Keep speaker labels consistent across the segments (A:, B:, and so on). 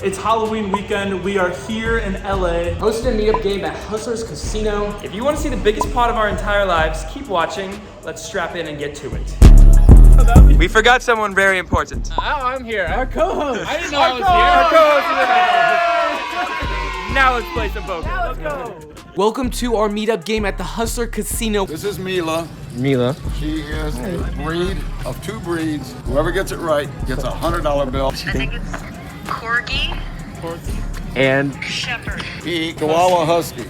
A: It's Halloween weekend. We are here in LA.
B: Hosting a meetup game at Hustler's Casino.
C: If you want to see the biggest pot of our entire lives, keep watching. Let's strap in and get to it. We forgot someone very important.
B: Oh, I'm here. Our co-host. I didn't know
C: Our co-host. Now let's play some poker. Let's go.
B: Welcome to our meetup game at the Hustler Casino.
D: This is Mila.
B: She
D: is a breed of two breeds. Whoever gets it right gets a $100 bill.
E: I think it's Corgi.
B: And
E: Shepherd.
D: Chihuahua Husky.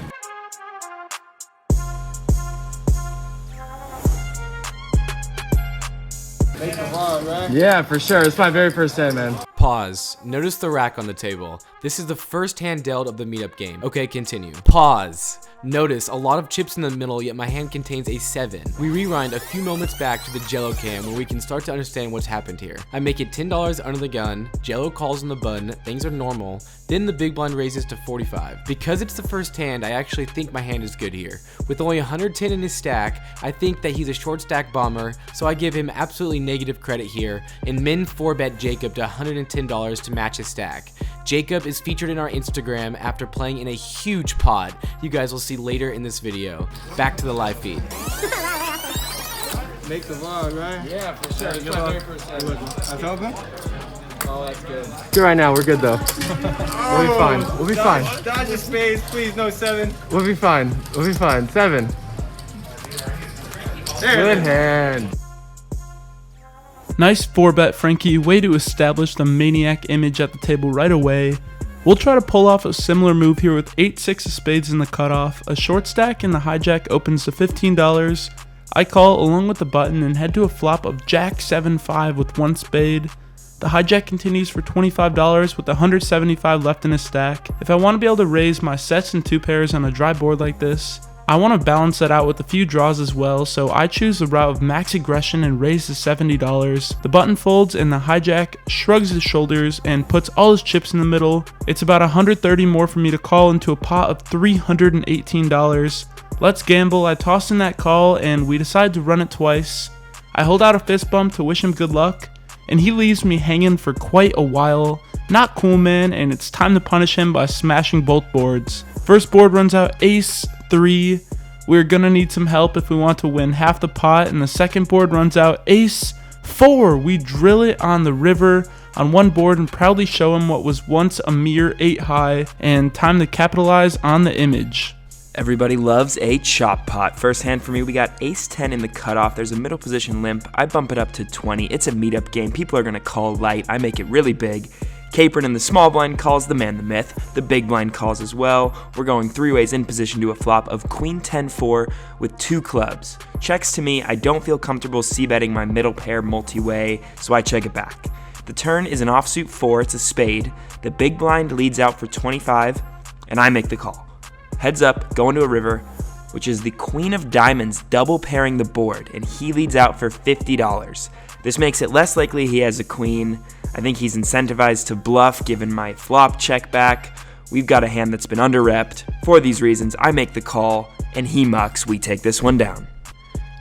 D: Take the fun, right?
B: yeah, for sure. It's my very first hand, man. Pause. Notice the rack on the table. This is the first hand dealt of the meetup game. Okay, continue. Pause. Notice a lot of chips in the middle, yet my hand contains a 7. We rewind a few moments back to the Jello cam where we can start to understand what's happened here. I make it $10 under the gun, Jello calls on the button, things are normal, then the big blind raises to 45. Because it's the first hand, I actually think my hand is good here. With only 110 in his stack, I think that he's a short stack bomber, so I give him absolutely negative credit here, and min 4-bet Jacob to $110 to match his stack. Jacob is featured in our Instagram after playing in a huge pod. You guys will see later in this video. Back to the live feed.
F: Make the vlog, right?
B: Yeah, for sure. It's my very first time.
F: That's open?
B: Oh, that's good. Good right now. We're good though. We'll be fine. We'll be fine.
F: Dodge a space, please. No 7.
B: We'll be fine. We'll be fine. 7. Good hand.
A: Nice 4-bet, Frankie. Way to establish the maniac image at the table right away. We'll try to pull off a similar move here with 8-6 of spades in the cutoff. A short stack and the hijack opens to $15. I call along with the button and head to a flop of Jack 7-5 with 1 spade. The hijack continues for $25 with $175 left in his stack. If I want to be able to raise my sets and 2 pairs on a dry board like this, I want to balance that out with a few draws as well, so I choose the route of max aggression and raise to $70. The button folds and the hijack shrugs his shoulders and puts all his chips in the middle. It's about $130 more for me to call into a pot of $318. Let's gamble. I toss in that call and we decide to run it twice. I hold out a fist bump to wish him good luck, and he leaves me hanging for quite a while. Not cool, man, and it's time to punish him by smashing both boards. First board runs out ace 3. We're gonna need some help if we want to win half the pot, and the second board runs out ace 4. We drill it on the river on one board and proudly show him what was once a mere 8 high, and time to capitalize on the image.
C: Everybody loves a chop pot. First hand for me, we got ace 10 in the cutoff. There's a middle position limp. I bump it up to 20. It's a meetup game. People are gonna call light. I make it really big. Capron in the small blind calls, the man, the myth. The big blind calls as well. We're going 3 ways in position to a flop of queen 10-4 with 2 clubs. Checks to me. I don't feel comfortable c-betting my middle pair multi-way, so I check it back. The turn is an offsuit 4. It's a spade. The big blind leads out for 25, and I make the call. Heads up, going to a river, which is the queen of diamonds double pairing the board, and he leads out for $50. This makes it less likely he has a queen. I think he's incentivized to bluff given my flop check back. We've got a hand that's been under-repped. For these reasons, I make the call, and he mucks. We take this one down.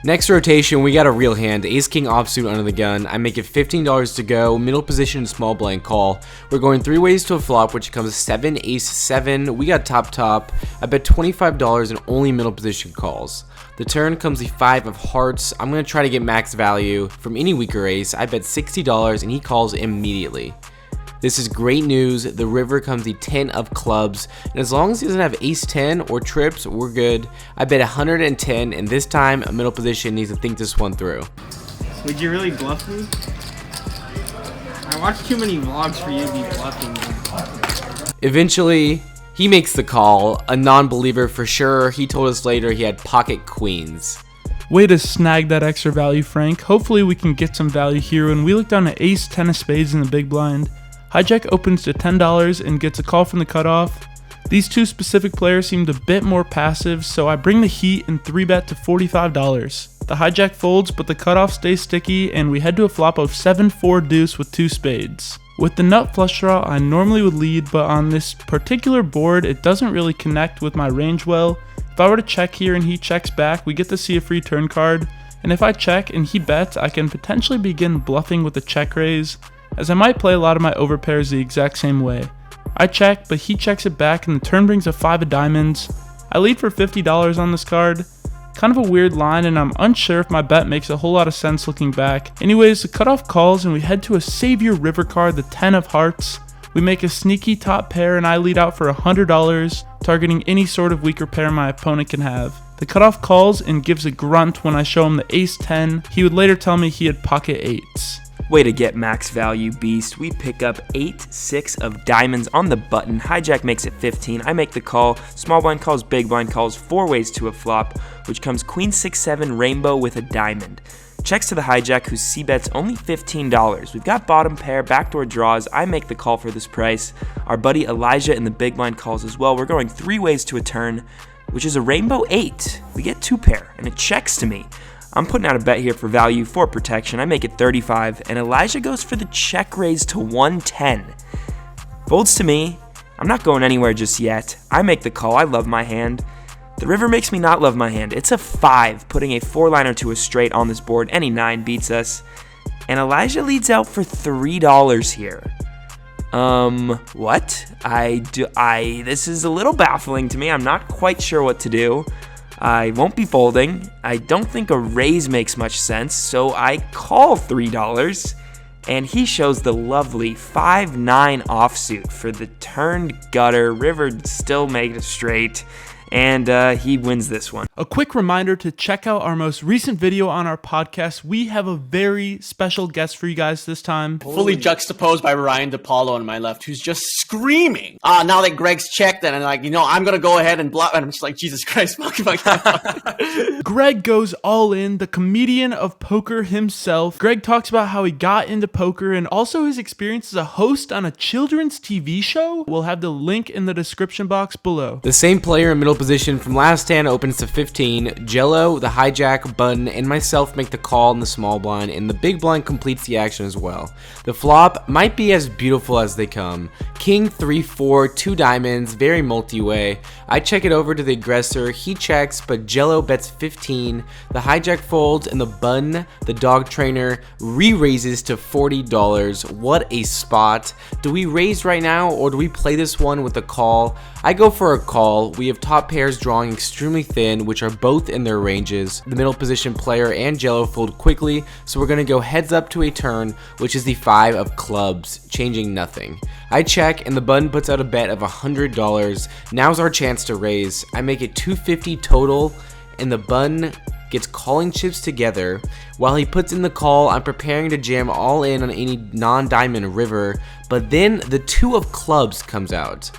B: Next rotation, we got a real hand, ace king offsuit under the gun. I make it $15 to go, middle position and small blind call. We're going 3 ways to a flop, which comes 7 ace 7. We got top. I bet $25 and only middle position calls. The turn comes the 5 of hearts. I'm going to try to get max value from any weaker ace. I bet $60 and he calls immediately. This is great news. The river comes the 10 of clubs, and as long as he doesn't have ace 10 or trips, we're good. I bet 110, and this time a middle position needs to think this one through.
F: Would you really bluff me? I watched too many vlogs for you to be bluffing me.
B: Eventually, he makes the call. A non-believer for sure. He told us later he had pocket queens.
A: Way to snag that extra value, Frank. Hopefully we can get some value here when we look down at ace 10 of spades in the big blind. Hijack opens to $10 and gets a call from the cutoff. These two specific players seemed a bit more passive, so I bring the heat and 3-bet to $45. The hijack folds, but the cutoff stays sticky, and we head to a flop of 7-4 deuce with 2 spades. With the nut flush draw, I normally would lead, but on this particular board, it doesn't really connect with my range well. If I were to check here and he checks back, we get to see a free turn card, and if I check and he bets, I can potentially begin bluffing with a check raise, as I might play a lot of my overpairs the exact same way. I check, but he checks it back and the turn brings a 5 of diamonds. I lead for $50 on this card. Kind of a weird line, and I'm unsure if my bet makes a whole lot of sense looking back. Anyways, the cutoff calls and we head to a Savior River card, the 10 of hearts. We make a sneaky top pair and I lead out for $100, targeting any sort of weaker pair my opponent can have. The cutoff calls and gives a grunt when I show him the ace 10. He would later tell me he had pocket 8s.
C: Way to get max value, beast. We pick up 8-6 of diamonds on the button. Hijack makes it 15. I make the call. Small blind calls, big blind calls, 4 ways to a flop, which comes queen 6-7 rainbow with a diamond. Checks to the hijack, whose c-bet's only $15. We've got bottom pair, backdoor draws. I make the call for this price. Our buddy Elijah in the big blind calls as well. We're going 3 ways to a turn, which is a rainbow 8. We get 2 pair, and it checks to me. I'm putting out a bet here for value, for protection. I make it 35, and Elijah goes for the check raise to 110. Folds to me. I'm not going anywhere just yet. I make the call. I love my hand. The river makes me not love my hand. It's a 5, putting a 4-liner to a straight on this board. Any 9 beats us. And Elijah leads out for $3 here. What? This is a little baffling to me. I'm not quite sure what to do. I won't be folding. I don't think a raise makes much sense, so I call $3, and he shows the lovely 5-9 offsuit for the turned gutter. River still made it straight, and he wins this one.
A: A quick reminder to check out our most recent video on our podcast. We have a very special guest for you guys this time.
G: Fully juxtaposed by Ryan DePaulo on my left, who's just screaming. Now that Greg's checked it, and I'm going to go ahead and block. And I'm just like, Jesus Christ, fuck.
A: Greg goes all in, the comedian of poker himself. Greg talks about how he got into poker and also his experience as a host on a children's TV show. We'll have the link in the description box below.
B: The same player in middle position from last hand opens to 15. Jello, the hijack, button, and myself make the call in the small blind, and the big blind completes the action as well. The flop might be as beautiful as they come. King 3-4, 2 diamonds, very multi-way. I check it over to the aggressor. He checks, but Jello bets 15. The hijack folds, and the button, the dog trainer, re-raises to $40. What a spot. Do we raise right now, or do we play this one with a call? I go for a call. We have top pairs drawing extremely thin, which are both in their ranges. The middle position player and Jello fold quickly, so we're going to go heads up to a turn, which is the 5 of clubs, changing nothing. I check, and the button puts out a bet of $100. Now's our chance to raise. I make it $250 total, and the button gets calling chips together. While he puts in the call, I'm preparing to jam all in on any non-diamond river, but then the 2 of clubs comes out.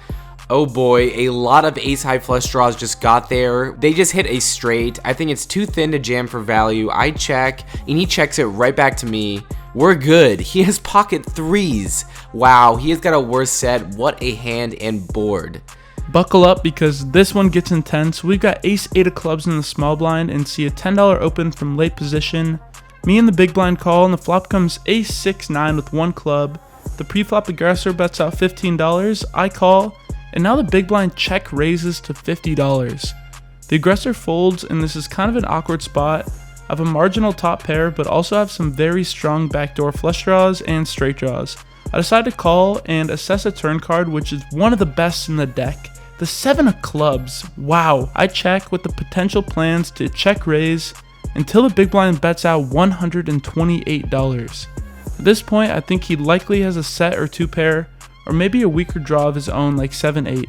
B: Oh boy, a lot of ace high flush draws just got there. They just hit a straight. I think it's too thin to jam for value. I check, and he checks it right back to me. We're good. He has pocket 3s. Wow, he has got a worse set. What a hand and board.
A: Buckle up because this one gets intense. We've got ace 8 of clubs in the small blind and see a $10 open from late position. Me and the big blind call, and the flop comes ace 6-9 with 1 club. The pre-flop aggressor bets out $15. I call, and now the big blind check raises to $50. The aggressor folds, and this is kind of an awkward spot. I have a marginal top pair, but also have some very strong backdoor flush draws and straight draws. I decide to call and assess a turn card, which is one of the best in the deck. The 7 of clubs. Wow. I check with the potential plans to check raise until the big blind bets out $128. At this point, I think he likely has a set or 2 pair, or maybe a weaker draw of his own like 7-8.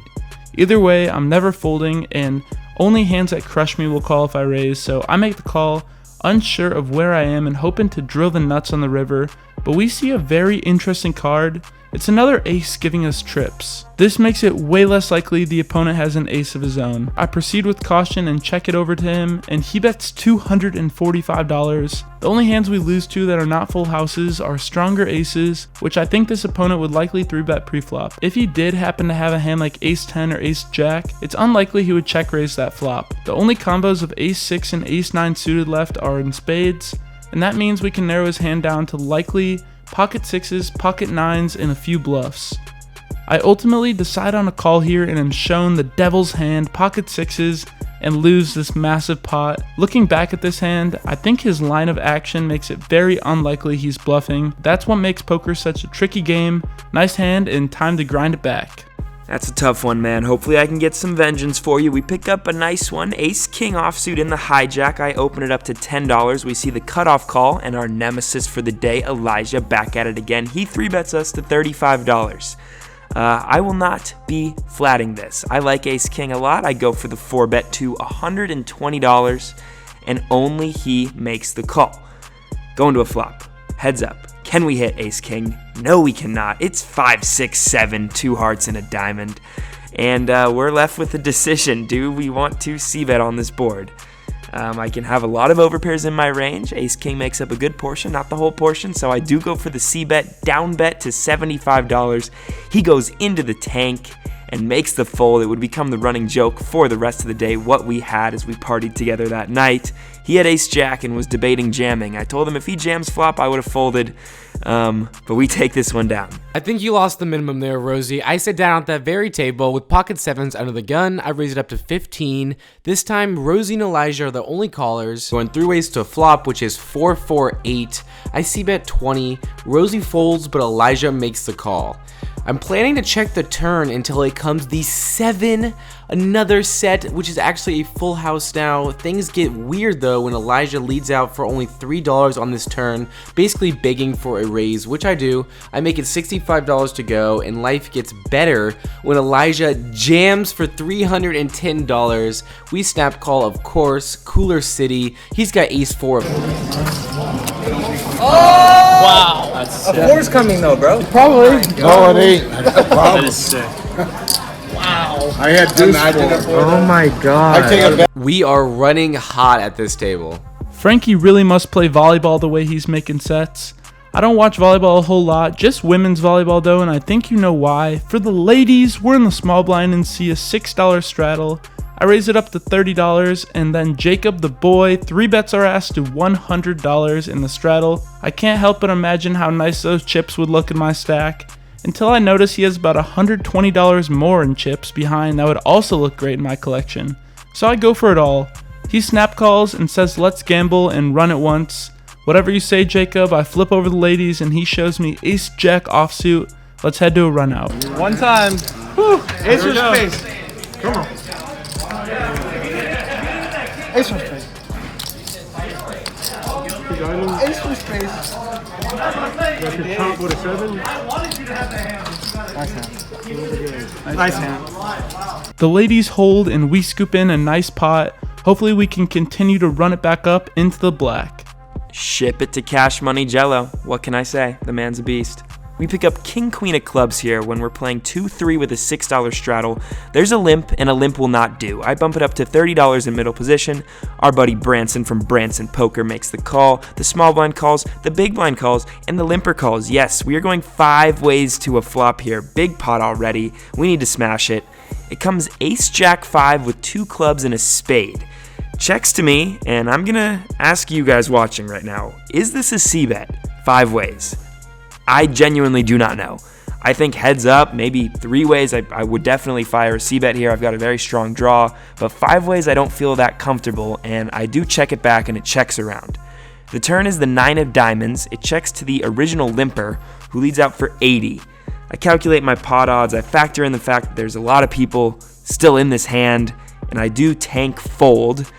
A: Either way, I'm never folding, and only hands that crush me will call if I raise, so I make the call, unsure of where I am and hoping to drill the nuts on the river, but we see a very interesting card. It's another ace giving us trips. This makes it way less likely the opponent has an ace of his own. I proceed with caution and check it over to him, and he bets $245. The only hands we lose to that are not full houses are stronger aces, which I think this opponent would likely 3-bet preflop. If he did happen to have a hand like ace 10 or ace jack, it's unlikely he would check raise that flop. The only combos of ace 6 and ace 9 suited left are in spades, and that means we can narrow his hand down to likely pocket 6s, pocket 9s, and a few bluffs. I ultimately decide on a call here and am shown the devil's hand, pocket 6s, and lose this massive pot. Looking back at this hand, I think his line of action makes it very unlikely he's bluffing. That's what makes poker such a tricky game. Nice hand and time to grind it back.
C: That's a tough one, man. Hopefully I can get some vengeance for you. We pick up a nice one. Ace-King offsuit in the hijack. I open it up to $10. We see the cutoff call and our nemesis for the day, Elijah, back at it again. He 3-bets us to $35. I will not be flatting this. I like Ace-King a lot. I go for the 4-bet to $120, and only he makes the call. Going to a flop. Heads up. Can we hit Ace-King? No, we cannot. It's 5, 6, 7, 2 hearts and a diamond. And we're left with a decision. Do we want to c-bet on this board? I can have a lot of overpairs in my range. Ace-King makes up a good portion, not the whole portion, so I do go for the c-bet, down bet to $75. He goes into the tank and makes the fold. It would become the running joke for the rest of the day, what we had as we partied together that night. He had ace-jack and was debating jamming. I told him if he jams flop, I would have folded, but we take this one down.
B: I think you lost the minimum there, Rosie. I sat down at that very table with pocket sevens under the gun. I raised it up to 15. This time, Rosie and Elijah are the only callers. Going 3 ways to a flop, which is 4, 4, 8. I c-bet 20. Rosie folds, but Elijah makes the call. I'm planning to check the turn until it comes the 7, another set, which is actually a full house now. Things get weird though when Elijah leads out for only $3 on this turn, basically begging for a raise, which I do. I make it $65 to go, and life gets better when Elijah jams for $310. We snap call, of course. Cooler City. He's got ace-4.
F: Wow.
H: That's sick. A 4's coming though, bro.
F: Probably.
D: Oh, it ain't.
F: That is sick.
D: Wow. I had deuce four.
H: Oh my god.
D: I take it back.
B: We are running hot at this table.
A: Frankie really must play volleyball the way he's making sets. I don't watch volleyball a whole lot, just women's volleyball though, and I think you know why. For the ladies, we're in the small blind and see a $6 straddle. I raise it up to $30, and then Jacob the boy 3-bets our ass to $100 in the straddle. I can't help but imagine how nice those chips would look in my stack, until I notice he has about $120 more in chips behind that would also look great in my collection. So I go for it all. He snap calls and says let's gamble and run it once. Whatever you say, Jacob. I flip over the ladies and he shows me ace-jack offsuit. Let's head to a run out.
F: One time. Whew. Ace for space. Come on. Ace for space. Ace for space.
I: That's your top with a 7.
F: Nice hand.
A: The ladies hold and we scoop in a nice pot. Hopefully we can continue to run it back up into the black.
C: Ship it to Cash Money Jello. What can I say? The man's a beast. We pick up King Queen of Clubs here when we're playing 2-3 with a $6 straddle. There's a limp, and a limp will not do. I bump it up to $30 in middle position. Our buddy Branson from Branson Poker makes the call. The small blind calls, the big blind calls, and the limper calls. Yes, we are going 5 ways to a flop here. Big pot already. We need to smash it. It comes ace-jack 5 with 2 clubs and a spade. Checks to me, and I'm gonna ask you guys watching right now, is this a c-bet? 5 ways. I genuinely do not know. I think heads up, maybe 3 ways, I would definitely fire a c-bet here. I've got a very strong draw, but 5 ways I don't feel that comfortable, and I do check it back and it checks around. The turn is the 9 of diamonds. It checks to the original limper, who leads out for 80. I calculate my pot odds. I factor in the fact that there's a lot of people still in this hand, and I do tank fold.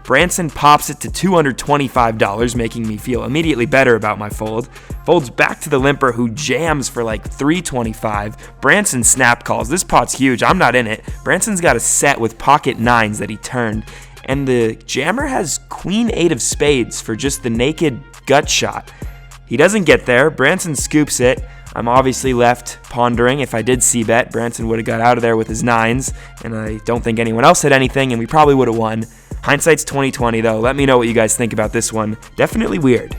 C: Branson pops it to $225, making me feel immediately better about my fold. Folds back to the limper, who jams for like $325. Branson snap calls. This pot's huge. I'm not in it. Branson's got a set with pocket 9s that he turned. And the jammer has queen 8 of spades for just the naked gut shot. He doesn't get there. Branson scoops it. I'm obviously left pondering. If I did c-bet, Branson would have got out of there with his 9s, and I don't think anyone else had anything, and we probably would have won. Hindsight's 20/20 though. Let me know what you guys think about this one. Definitely weird.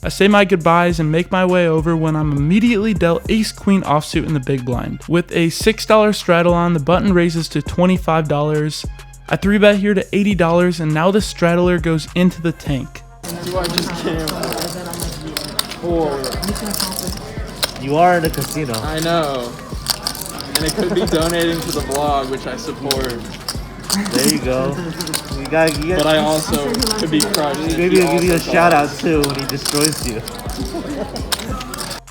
A: I say my goodbyes and make my way over when I'm immediately dealt ace-queen offsuit in the big blind. With a $6 straddle on, the button raises to $25. I 3-bet here to $80, and now the straddler goes into the tank.
F: Do I just can't?
H: You are in a casino.
F: I know. And it could be donating to the vlog, which I support.
H: There you go. You got.
F: But I also could be crushed.
H: Maybe I'll give you a shout out too when he destroys you.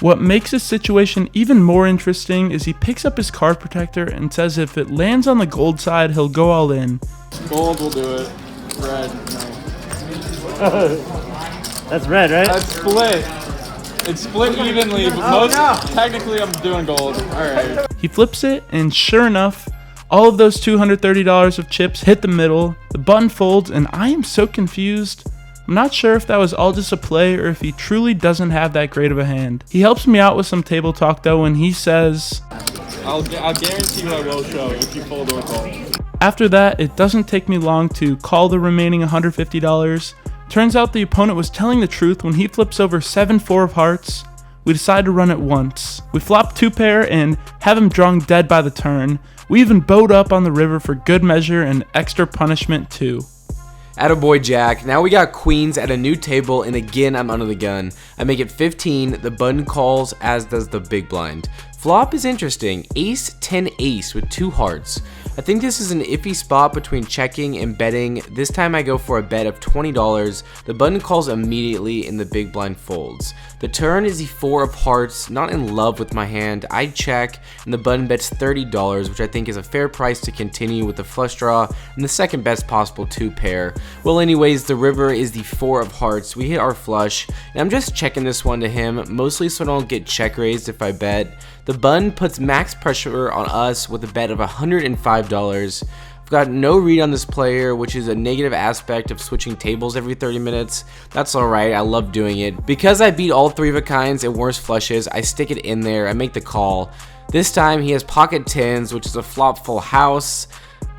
A: What makes this situation even more interesting is he picks up his card protector and says if it lands on the gold side, he'll go all in.
I: Gold will do it. Red, no.
H: That's red, right?
I: That's split. It's split evenly, but technically I'm doing gold. Alright.
A: He flips it, and sure enough, all of those $230 of chips hit the middle, the button folds, and I am so confused. I'm not sure if that was all just a play or if he truly doesn't have that great of a hand. He helps me out with some table talk though, and he says,
I: I'll guarantee you I will show if you fold or call.
A: After that, it doesn't take me long to call the remaining $150. Turns out the opponent was telling the truth when he flips over 7-4 of hearts. We decide to run it once. We flop 2 pair and have him drawn dead by the turn. We even bowed up on the river for good measure and extra punishment too.
B: Attaboy Jack. Now we got queens at a new table, and again I'm under the gun. I make it 15, the button calls, as does the big blind. Flop is interesting, ace 10 ace with 2 hearts. I think this is an iffy spot between checking and betting. This time I go for a bet of $20. The button calls immediately and the big blind folds. The turn is the 4 of hearts, not in love with my hand. I check and the button bets $30, which I think is a fair price to continue with the flush draw and the second best possible 2 pair. Well anyways, the river is the 4 of hearts. We hit our flush and I'm just checking this one to him, mostly so I don't get check raised if I bet. The button puts max pressure on us with a bet of $105. I've got no read on this player, which is a negative aspect of switching tables every 30 minutes. That's alright, I love doing it. Because I beat all 3 of a kinds and worse flushes, I stick it in there, I make the call. This time he has pocket 10s, which is a flop full house.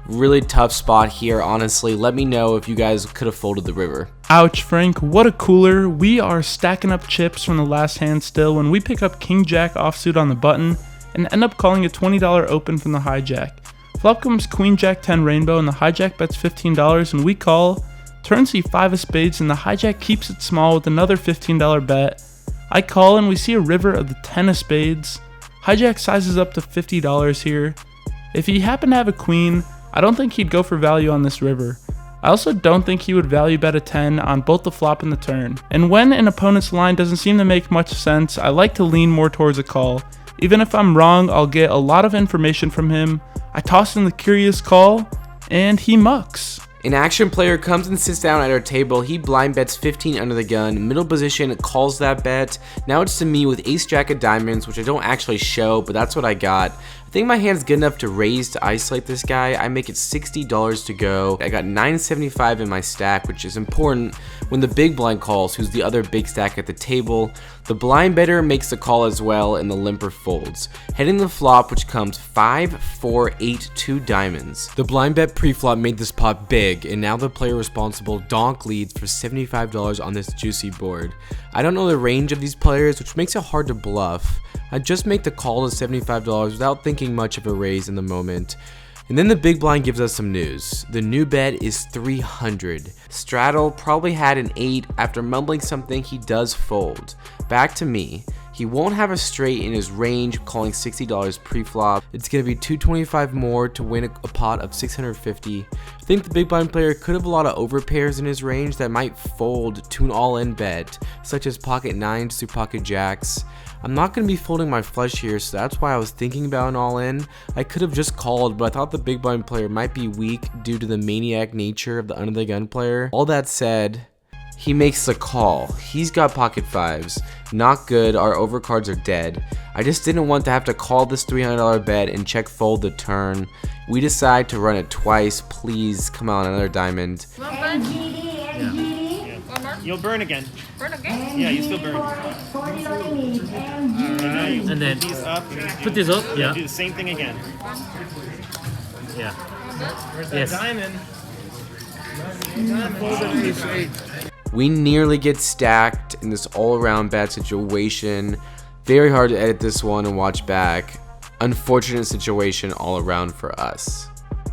B: Really tough spot here, honestly. Let me know if you guys could have folded the river.
A: Ouch, Frank, what a cooler. We are stacking up chips from the last hand still when we pick up King Jack offsuit on the button and end up calling a $20 open from the hijack. Flop comes Queen Jack 10 rainbow and the hijack bets $15 and we call. Turn see 5 of spades and the hijack keeps it small with another $15 bet. I call and we see a river of the 10 of spades. Hijack sizes up to $50 here. If he happened to have a queen, I don't think he'd go for value on this river. I also don't think he would value bet a 10 on both the flop and the turn. And when an opponent's line doesn't seem to make much sense, I like to lean more towards a call. Even if I'm wrong, I'll get a lot of information from him. I toss in the curious call, and he mucks.
B: An action player comes and sits down at our table. He blind bets 15 under the gun. Middle position calls that bet. Now it's to me with ace jack of diamonds, which I don't actually show, but that's what I got. I think my hand's good enough to raise to isolate this guy. I make it $60 to go. I got $9.75 in my stack, which is important when the big blind calls, who's the other big stack at the table. The blind better makes the call as well, and the limper folds. Heading the flop, which comes 5, 4, 8, 2 diamonds. The blind bet pre-flop made this pot big, and now the player responsible donk leads for $75 on this juicy board. I don't know the range of these players, which makes it hard to bluff. I just make the call to $75 without thinking much of a raise in the moment. And then the big blind gives us some news. The new bet is 300. Straddle probably had an 8. After mumbling something, he does fold. Back to me. He won't have a straight in his range, calling $60 pre-flop. It's going to be $225 more to win a pot of $650. I think the big blind player could have a lot of overpairs in his range that might fold to an all-in bet, such as pocket 9s through pocket jacks. I'm not going to be folding my flush here, so that's why I was thinking about an all-in. I could have just called, but I thought the big blind player might be weak due to the maniac nature of the under the gun player. All that said, he makes the call. He's got pocket 5s. Not good, our overcards are dead. I just didn't want to have to call this $300 bet and check fold the turn. We decide to run it twice. Please, come on, another diamond.
I: You'll burn again.
E: Burn again?
I: Yeah, you still burn.
H: And then
I: These up.
H: put this up. Yeah.
I: Do the same thing again.
H: Yeah.
I: Where's
H: Yes.
I: that diamond?
B: We nearly get stacked in this all-around bad situation. Very hard to edit this one and watch back. Unfortunate situation all around for us.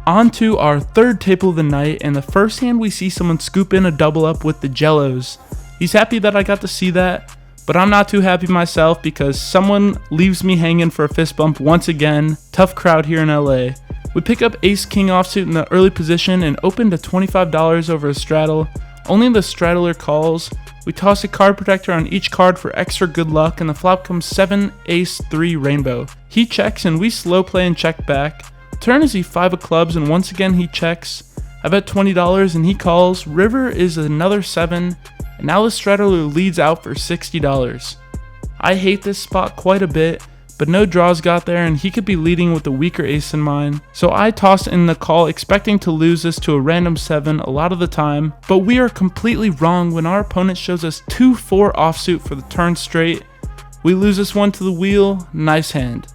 A: On to our third table of the night, and the first hand we see someone scoop in a double up with the Jellos. He's happy that I got to see that, but I'm not too happy myself because someone leaves me hanging for a fist bump once again. Tough crowd here in LA. We pick up ace king offsuit in the early position and open to $25 over a straddle. Only the straddler calls. We toss a card protector on each card for extra good luck, and the flop comes 7, ace, 3, rainbow. He checks and we slow play and check back. Turn is he 5 of clubs, and once again he checks. I bet $20 and he calls. River is another 7, and now the straddler leads out for $60. I hate this spot quite a bit, but no draws got there and he could be leading with a weaker ace in mine. So I toss in the call expecting to lose this to a random 7 a lot of the time, but we are completely wrong when our opponent shows us 2-4 offsuit for the turn straight. We lose this one to the wheel. Nice hand.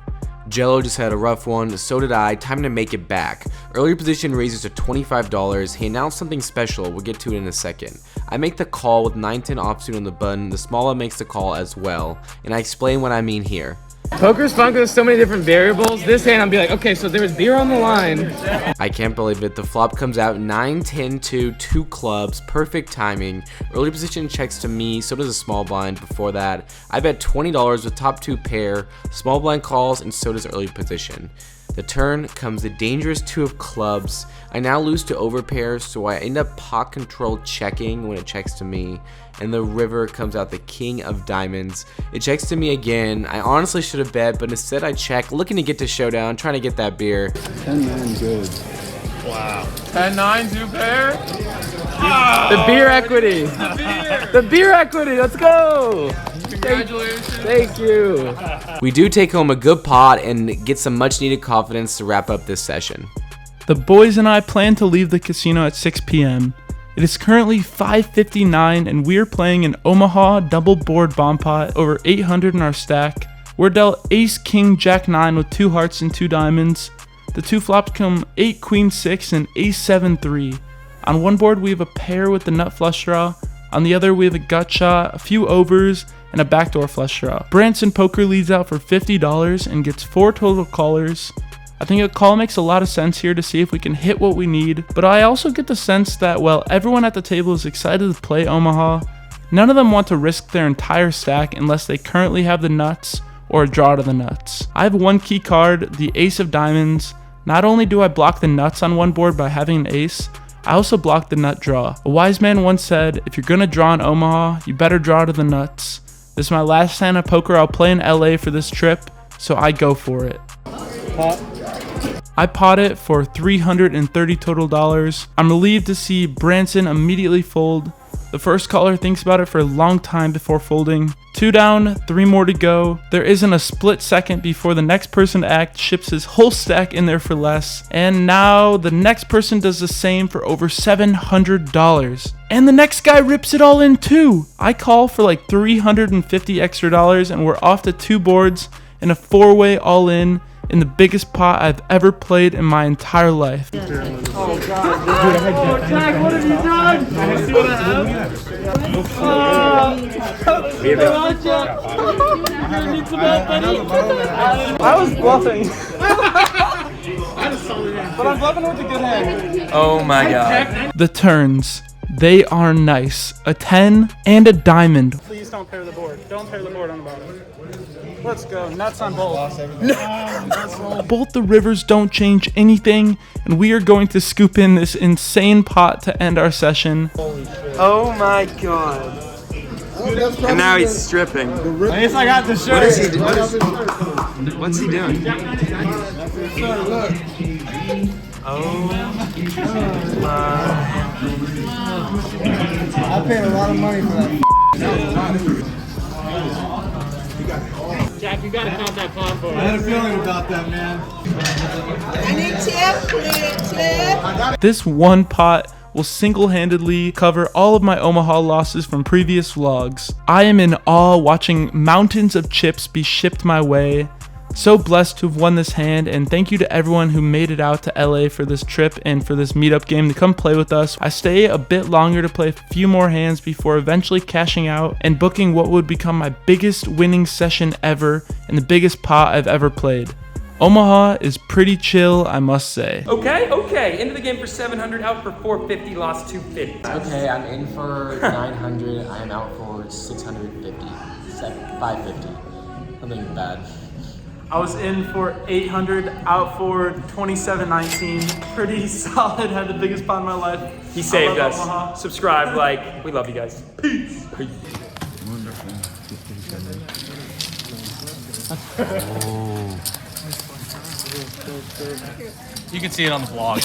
B: Jello just had a rough one, so did I. Time to make it back. Earlier position raises to $25. He announced something special, we'll get to it in a second. I make the call with 9-10 offsuit on the button, the smaller makes the call as well, and I explain what I mean here.
F: Poker's fun because there's so many different variables. This hand, I'll be like, okay, so there was beer on the line.
B: I can't believe it. The flop comes out 9-10-2, 2 clubs, perfect timing. Early position checks to me, so does a small blind. Before that, I bet $20 with top 2 pair, small blind calls, and so does early position. The turn comes the dangerous 2 of clubs. I now lose to overpairs, so I end up pot control checking when it checks to me, and the river comes out the king of diamonds. It checks to me again. I honestly should have bet, but instead I check, looking to get to showdown, trying to get that beer.
D: 10-9 good.
I: Wow. 10-9, 2 pair.
F: The beer equity. The beer equity, let's go.
I: Congratulations.
F: Thank you.
B: We do take home a good pot and get some much needed confidence to wrap up this session.
A: The boys and I plan to leave the casino at 6 p.m. It is currently 5:59 and we are playing an Omaha double board bomb pot over 800 in our stack. We're dealt ace, king, jack 9 with 2 hearts and 2 diamonds. The 2 flops come 8, queen 6 and ace 7, 3. On one board we have a pair with the nut flush draw. On the other we have a gut shot, a few overs, and a backdoor flush draw. Branson Poker leads out for $50 and gets 4 total callers. I think a call makes a lot of sense here to see if we can hit what we need, but I also get the sense that while everyone at the table is excited to play Omaha, none of them want to risk their entire stack unless they currently have the nuts or a draw to the nuts. I have one key card, the ace of diamonds. Not only do I block the nuts on one board by having an ace, I also block the nut draw. A wise man once said, if you're gonna draw in Omaha, you better draw to the nuts. This is my last hand of poker I'll play in LA for this trip, so I go for it. I pot it for $330 total. I'm relieved to see Branson immediately fold. The first caller thinks about it for a long time before folding. 2 down, 3 more to go. There isn't a split second before the next person to act ships his whole stack in there for less. And now the next person does the same for over $700. And the next guy rips it all in too. I call for like $350 extra and we're off to 2 boards and a 4-way all in the biggest pot I've ever played in my entire life.
F: Oh God. Jack, what have you done? Can I see what I have? I was bluffing. But I'm bluffing with a good hand.
C: Oh my god.
A: The turns. They are nice. A 10 and a diamond.
F: Please don't pair the board. Don't pair the board on the bottom. Let's go. Nuts on both.
A: Both the rivers don't change anything, and we are going to scoop in this insane pot to end our session.
C: Oh my god. And now he's stripping.
F: At least I got the shirt.
C: What is he doing? What's he doing? Oh my.
F: I paid a lot of money for that. Jack, you gotta count that pot for us. I had a feeling about that, man.
A: This one pot will single-handedly cover all of my Omaha losses from previous vlogs. I am in awe watching mountains of chips be shipped my way. So blessed to have won this hand, and thank you to everyone who made it out to LA for this trip and for this meetup game to come play with us. I stay a bit longer to play a few more hands before eventually cashing out and booking what would become my biggest winning session ever and the biggest pot I've ever played. Omaha is pretty chill, I must say.
J: Okay. Into the game for 700, out for 450, lost 250.
B: Okay, I'm in for 900. I am out for 650, 550. Something bad.
A: I was in for 800, out for 27.19. Pretty solid, had the biggest pot in my life.
C: He saved us.
A: Omaha.
C: Subscribe, like, we love you guys.
A: Peace.
I: You can see it on the vlog.